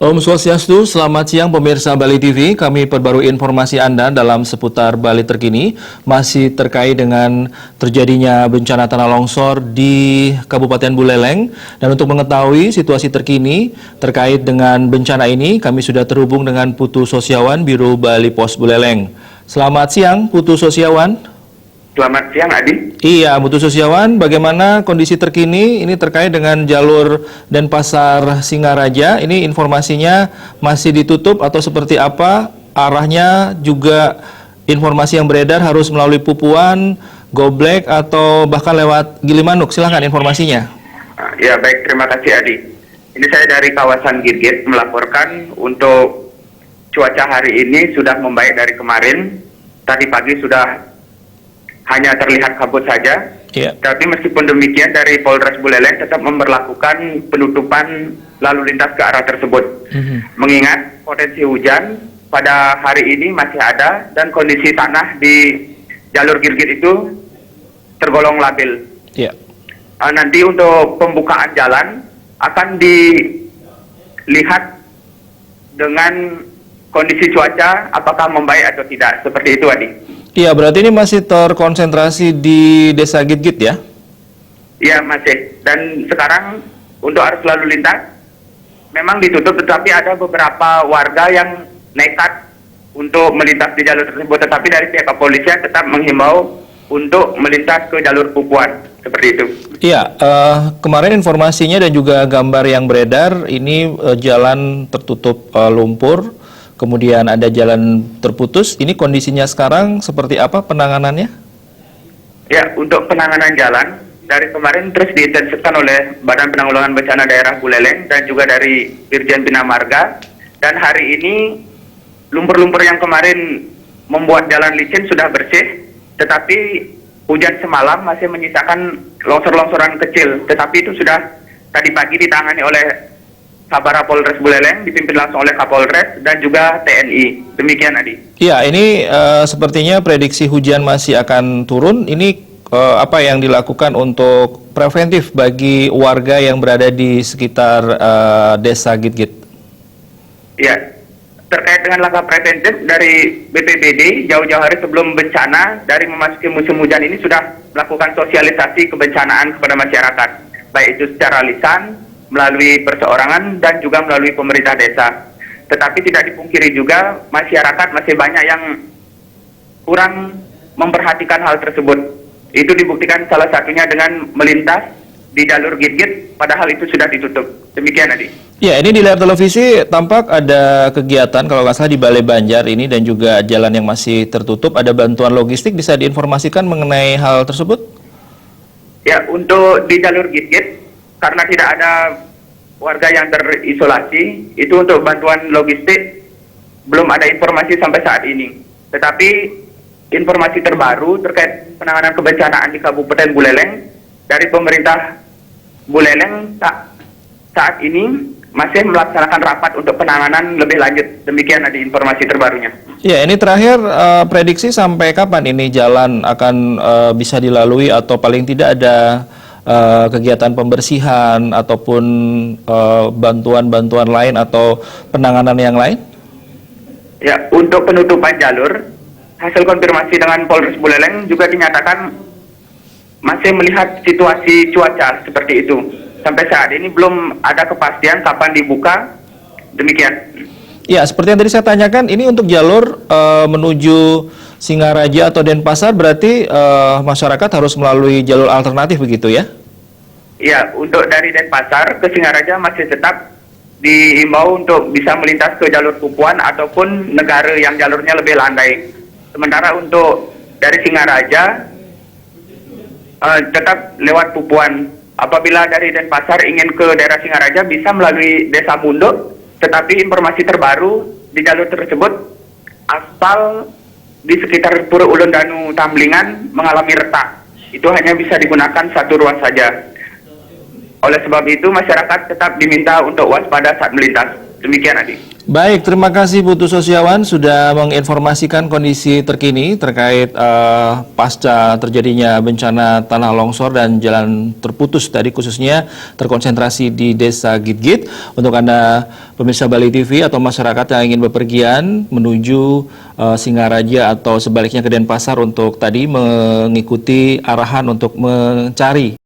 Om Swastiastu, selamat siang pemirsa Bali TV. Kami perbarui informasi Anda dalam seputar Bali terkini, masih terkait dengan terjadinya bencana tanah longsor di Kabupaten Buleleng. Dan untuk mengetahui situasi terkini terkait dengan bencana ini, kami sudah terhubung dengan Putu Sosiawan, Biro Bali Pos Buleleng. Selamat siang, Putu Sosiawan. Selamat siang, Adi. Iya, Putu Sosiawan, bagaimana kondisi terkini ini terkait dengan jalur Denpasar Singaraja? Ini informasinya masih ditutup atau seperti apa? Arahnya juga informasi yang beredar harus melalui Pupuan, Goblek, atau bahkan lewat Gilimanuk. Silahkan informasinya. Ya, baik. Terima kasih, Adi. Ini saya dari kawasan Girgit melaporkan untuk cuaca hari ini sudah membaik dari kemarin. Tadi pagi sudah hanya terlihat kabut saja. Yeah. Tapi meskipun demikian dari Polres Buleleng tetap memberlakukan penutupan lalu lintas ke arah tersebut. Mengingat potensi hujan pada hari ini masih ada dan kondisi tanah di jalur Girgit itu tergolong labil. Yeah. Nanti untuk pembukaan jalan akan dilihat dengan kondisi cuaca apakah membaik atau tidak. Seperti itu, Adi. Iya, berarti ini masih terkonsentrasi di Desa Gitgit ya? Iya, masih. Dan sekarang untuk arus lalu lintas memang ditutup, tetapi ada beberapa warga yang nekat untuk melintas di jalur tersebut. Tetapi dari pihak kepolisian tetap menghimbau untuk melintas ke jalur Pupuan. Seperti itu. Iya, kemarin informasinya dan juga gambar yang beredar, ini jalan tertutup lumpur. Kemudian ada jalan terputus. Ini kondisinya sekarang seperti apa penanganannya? Ya, untuk penanganan jalan dari kemarin terus diintensifkan oleh Badan Penanggulangan Bencana Daerah Buleleng dan juga dari Dirjen Bina Marga. Dan hari ini lumpur-lumpur yang kemarin membuat jalan licin sudah bersih, tetapi hujan semalam masih menyisakan longsor-longsoran kecil. Tetapi itu sudah tadi pagi ditangani oleh Sabara Polres Buleleng, dipimpin langsung oleh Kapolres dan juga TNI. Demikian, Adi. Iya, ini sepertinya prediksi hujan masih akan turun. Ini apa yang dilakukan untuk preventif bagi warga yang berada di sekitar Desa Gitgit? Ya, terkait dengan langkah preventif dari BPBD, jauh-jauh hari sebelum bencana, dari memasuki musim hujan ini sudah melakukan sosialisasi kebencanaan kepada masyarakat, baik itu secara lisan, melalui perseorangan dan juga melalui pemerintah desa. Tetapi tidak dipungkiri juga masyarakat masih banyak yang kurang memperhatikan hal tersebut. Itu dibuktikan salah satunya dengan melintas di jalur Girgit, padahal itu sudah ditutup. Demikian, Adi. Ya, ini di layar televisi tampak ada kegiatan kalau nggak salah di Balai Banjar ini dan juga jalan yang masih tertutup. Ada bantuan logistik, bisa diinformasikan mengenai hal tersebut? Ya, untuk di jalur Girgit, karena tidak ada warga yang terisolasi, itu untuk bantuan logistik belum ada informasi sampai saat ini. Tetapi informasi terbaru terkait penanganan kebencanaan di Kabupaten Buleleng dari pemerintah Buleleng saat ini masih melaksanakan rapat untuk penanganan lebih lanjut. Demikian ada informasi terbarunya. Ya, ini terakhir prediksi sampai kapan ini jalan akan bisa dilalui atau paling tidak ada kegiatan pembersihan ataupun bantuan-bantuan lain atau penanganan yang lain? Ya, untuk penutupan jalur, hasil konfirmasi dengan Polres Buleleng juga dinyatakan masih melihat situasi cuaca seperti itu. Sampai saat ini belum ada kepastian kapan dibuka. Demikian. Ya, seperti yang tadi saya tanyakan, ini untuk jalur menuju Singaraja atau Denpasar berarti masyarakat harus melalui jalur alternatif begitu ya? Iya, untuk dari Denpasar ke Singaraja masih tetap diimbau untuk bisa melintas ke jalur Pupuan ataupun negara yang jalurnya lebih landai. Sementara untuk dari Singaraja tetap lewat Pupuan. Apabila dari Denpasar ingin ke daerah Singaraja bisa melalui Desa Munduk, tetapi informasi terbaru di jalur tersebut aspal di sekitar Pura Ulun Danu Tamblingan mengalami retak. Itu hanya bisa digunakan satu ruas saja. Oleh sebab itu masyarakat tetap diminta untuk waspada saat melintas. Demikian, Adi. Baik, terima kasih Putu Sosiawan sudah menginformasikan kondisi terkini terkait pasca terjadinya bencana tanah longsor dan jalan terputus tadi, khususnya terkonsentrasi di Desa Gitgit. Untuk Anda pemirsa Bali TV atau masyarakat yang ingin bepergian menuju Singaraja atau sebaliknya ke Denpasar untuk tadi mengikuti arahan untuk mencari